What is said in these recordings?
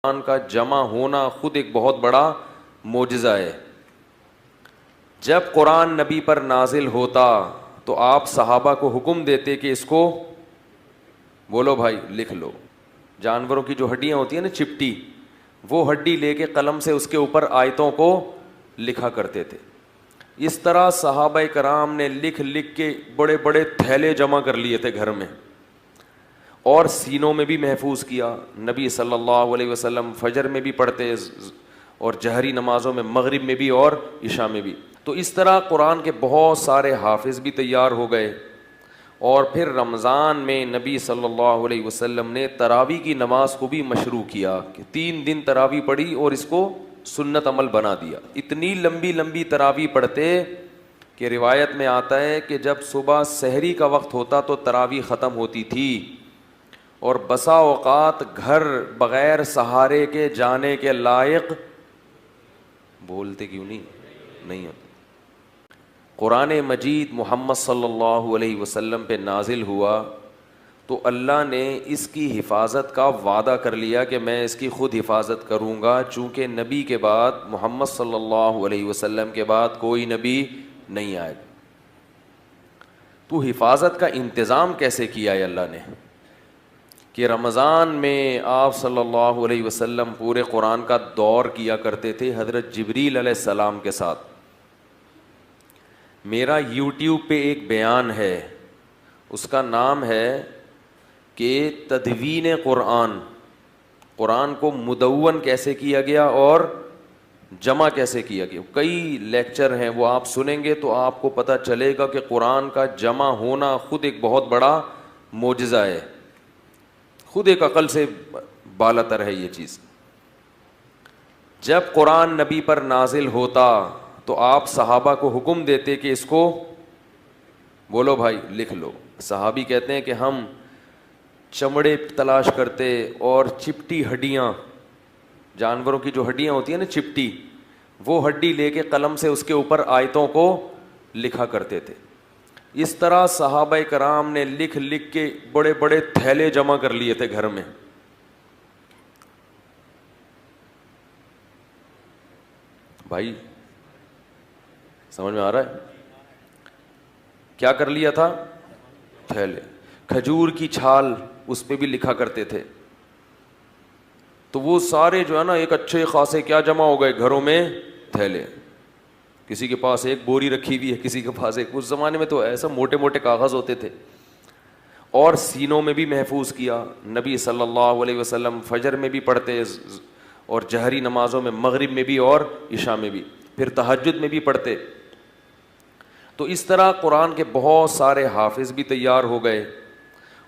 قرآن کا جمع ہونا خود ایک بہت بڑا معجزہ ہے۔ جب قرآن نبی پر نازل ہوتا تو آپ صحابہ کو حکم دیتے کہ اس کو بولو بھائی لکھ لو۔ جانوروں کی جو ہڈیاں ہوتی ہیں نا چپٹی، وہ ہڈی لے کے قلم سے اس کے اوپر آیتوں کو لکھا کرتے تھے۔ اس طرح صحابہ کرام نے لکھ لکھ کے بڑے بڑے تھیلے جمع کر لیے تھے گھر میں، اور سینوں میں بھی محفوظ کیا۔ نبی صلی اللہ علیہ وسلم فجر میں بھی پڑھتے اور جہری نمازوں میں، مغرب میں بھی اور عشاء میں بھی۔ تو اس طرح قرآن کے بہت سارے حافظ بھی تیار ہو گئے۔ اور پھر رمضان میں نبی صلی اللہ علیہ وسلم نے تراویح کی نماز کو بھی مشروع کیا کہ 3 دن تراویح پڑھی اور اس کو سنت عمل بنا دیا۔ اتنی لمبی لمبی تراویح پڑھتے کہ روایت میں آتا ہے کہ جب صبح سحری کا وقت ہوتا تو تراویح ختم ہوتی تھی، اور بسا اوقات گھر بغیر سہارے کے جانے کے لائق بولتے کیوں نہیں ہوتے۔ قرآن مجید محمد صلی اللہ علیہ وسلم پہ نازل ہوا تو اللہ نے اس کی حفاظت کا وعدہ کر لیا کہ میں اس کی خود حفاظت کروں گا، چونکہ نبی کے بعد، محمد صلی اللہ علیہ وسلم کے بعد کوئی نبی نہیں آئے گا۔ تو حفاظت کا انتظام کیسے کیا ہے اللہ نے کہ رمضان میں آپ صلی اللہ علیہ وسلم پورے قرآن کا دور کیا کرتے تھے حضرت جبریل علیہ السلام کے ساتھ۔ میرا یوٹیوب پہ ایک بیان ہے، اس کا نام ہے کہ تدوین قرآن، قرآن کو مدون کیسے کیا گیا اور جمع کیسے کیا گیا۔ کئی لیکچر ہیں، وہ آپ سنیں گے تو آپ کو پتہ چلے گا کہ قرآن کا جمع ہونا خود ایک بہت بڑا معجزہ ہے، خود ایک عقل سے بالاتر ہے یہ چیز۔ جب قرآن نبی پر نازل ہوتا تو آپ صحابہ کو حکم دیتے کہ اس کو بولو بھائی لکھ لو۔ صحابی کہتے ہیں کہ ہم چمڑے تلاش کرتے اور چپٹی ہڈیاں، جانوروں کی جو ہڈیاں ہوتی ہیں نا چپٹی، وہ ہڈی لے کے قلم سے اس کے اوپر آیتوں کو لکھا کرتے تھے۔ اس طرح صحابہ کرام نے لکھ لکھ کے بڑے بڑے تھیلے جمع کر لیے تھے گھر میں۔ بھائی سمجھ میں آ رہا ہے؟ کیا کر لیا تھا؟ تھیلے، کھجور کی چھال اس پہ بھی لکھا کرتے تھے۔ تو وہ سارے جو ہے نا ایک اچھے خاصے کیا جمع ہو گئے گھروں میں؟ تھیلے۔ کسی کے پاس ایک بوری رکھی ہوئی ہے، کسی کے پاس ایک۔ اس زمانے میں تو ایسا موٹے موٹے کاغذ ہوتے تھے، اور سینوں میں بھی محفوظ کیا۔ نبی صلی اللہ علیہ وسلم فجر میں بھی پڑھتے اور جہری نمازوں میں، مغرب میں بھی اور عشاء میں بھی، پھر تہجد میں بھی پڑھتے۔ تو اس طرح قرآن کے بہت سارے حافظ بھی تیار ہو گئے۔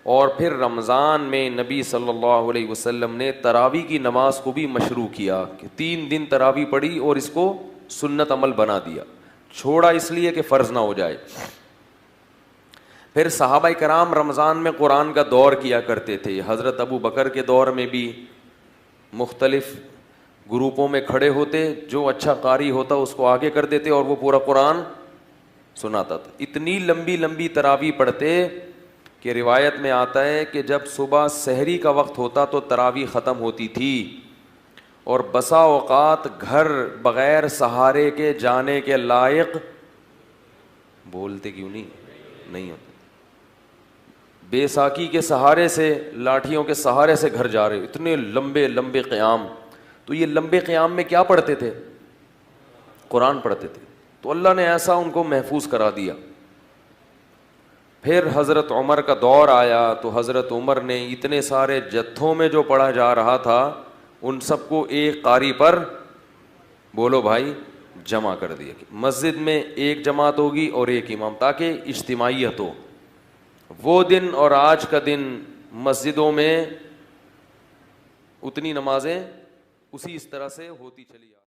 اور پھر رمضان میں نبی صلی اللہ علیہ وسلم نے تراویح کی نماز کو بھی مشروع کیا کہ 3 دن تراویح پڑھی اور اس کو سنت عمل بنا دیا، چھوڑا اس لیے کہ فرض نہ ہو جائے۔ پھر صحابہ کرام رمضان میں قرآن کا دور کیا کرتے تھے۔ حضرت ابو بکر کے دور میں بھی مختلف گروپوں میں کھڑے ہوتے، جو اچھا قاری ہوتا اس کو آگے کر دیتے اور وہ پورا قرآن سناتا تھا۔ اتنی لمبی لمبی تراویح پڑھتے کہ روایت میں آتا ہے کہ جب صبح سحری کا وقت ہوتا تو تراویح ختم ہوتی تھی، اور بسا اوقات گھر بغیر سہارے کے جانے کے لائق بولتے کیوں نہیں ہوتے۔ بے ساکی کے سہارے سے، لاٹھیوں کے سہارے سے گھر جا رہے، اتنے لمبے لمبے قیام۔ تو یہ لمبے قیام میں کیا پڑھتے تھے؟ قرآن پڑھتے تھے۔ تو اللہ نے ایسا ان کو محفوظ کرا دیا۔ پھر حضرت عمر کا دور آیا تو حضرت عمر نے اتنے سارے جتھوں میں جو پڑھا جا رہا تھا ان سب کو ایک قاری پر بولو بھائی جمع کر دیا۔ مسجد میں ایک جماعت ہوگی اور ایک امام، تاکہ اجتماعیت ہو۔ وہ دن اور آج کا دن مسجدوں میں اتنی نمازیں اسی اس طرح سے ہوتی چلی آ